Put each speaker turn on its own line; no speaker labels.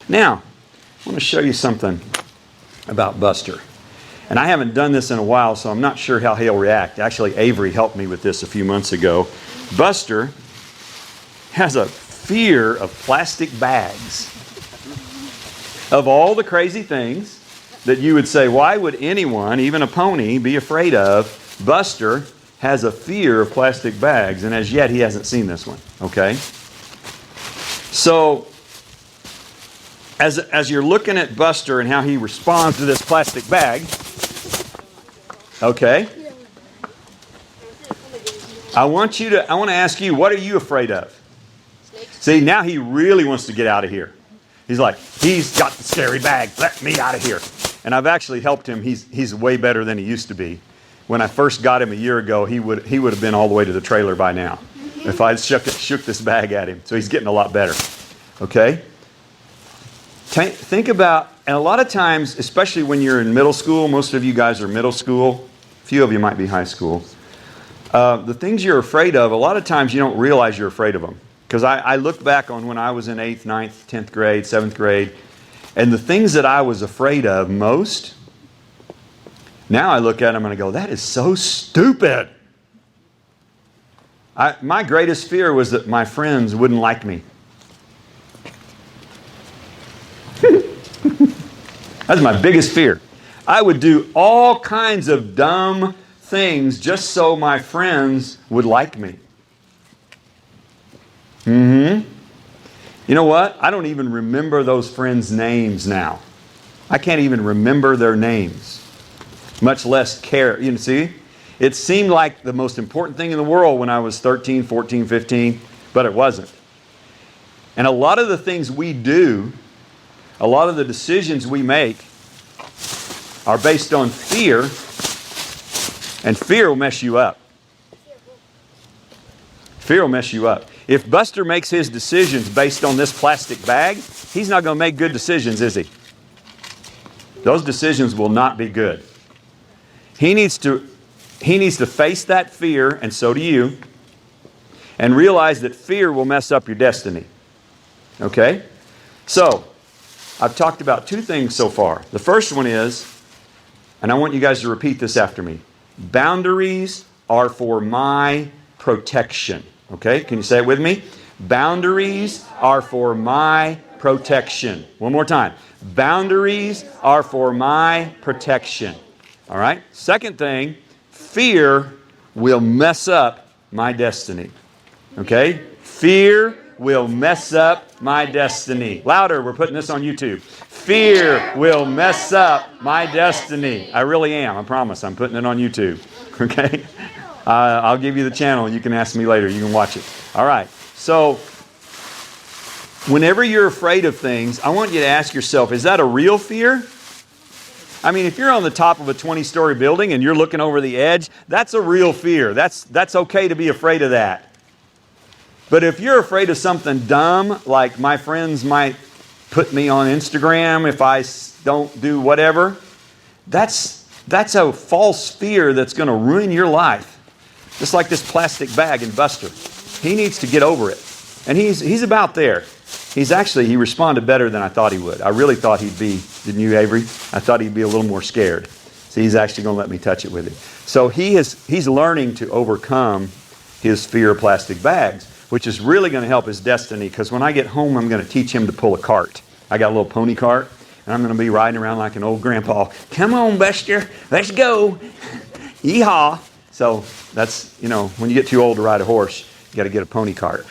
Now, I want to show you something about Buster. And I haven't done this in a while, so I'm not sure how he'll react. Actually, Avery helped me with this a few months ago. Buster has a fear of plastic bags. Of all the crazy things that you would say, why would anyone, even a pony, be afraid of? Buster has a fear of plastic bags, and as yet he hasn't seen this one, okay? So, as you're looking at Buster and how he responds to this plastic bag, okay, I want to ask you, what are you afraid of? See, now he really wants to get out of here. He's like, he's got the scary bag. Let me out of here. And I've actually helped him. He's way better than he used to be. When I first got him a year ago, he would have been all the way to the trailer by now if I shook this bag at him. So he's getting a lot better. Okay? Think about, and a lot of times, especially when you're in middle school, most of you guys are middle school. A few of you might be high school. The things you're afraid of, a lot of times you don't realize you're afraid of them. Because I look back on when I was in 8th, 9th, 10th grade, 7th grade, and the things that I was afraid of most, now I look at them and I go, that is so stupid. My greatest fear was that my friends wouldn't like me. That's my biggest fear. I would do all kinds of dumb things just so my friends would like me. You know what? I don't even remember those friends' names now. I can't even remember their names, much less care. You know, see? It seemed like the most important thing in the world when I was 13, 14, 15, but it wasn't. And a lot of the things we do, a lot of the decisions we make are based on fear, and fear will mess you up. Fear will mess you up. If Buster makes his decisions based on this plastic bag, he's not going to make good decisions, is he? Those decisions will not be good. He needs to face that fear, and so do you, and realize that fear will mess up your destiny. Okay? So, I've talked about two things so far. The first one is, and I want you guys to repeat this after me, boundaries are for my protection. Okay, can you say it with me? Boundaries are for my protection. One more time. Boundaries are for my protection. All right? Second thing, fear will mess up my destiny. Okay? Fear will mess up my destiny. Louder, we're putting this on YouTube. Fear will mess up my destiny. I really am. I promise. I'm putting it on YouTube. Okay? I'll give you the channel. You can ask me later. You can watch it. All right. So, whenever you're afraid of things, I want you to ask yourself, is that a real fear? I mean, if you're on the top of a 20-story building and you're looking over the edge, that's a real fear. That's okay to be afraid of that. But if you're afraid of something dumb, like my friends might put me on Instagram if I don't do whatever, that's a false fear that's going to ruin your life. Just like this plastic bag in Buster. He needs to get over it. And he's about there. He responded better than I thought he would. I really thought he'd be, didn't you, Avery? I thought he'd be a little more scared. So he's actually going to let me touch it with him. So he's learning to overcome his fear of plastic bags, which is really going to help his destiny, because when I get home, I'm going to teach him to pull a cart. I got a little pony cart, and I'm going to be riding around like an old grandpa. Come on, Buster, let's go. Yeehaw. So that's, when you get too old to ride a horse, you got to get a pony cart.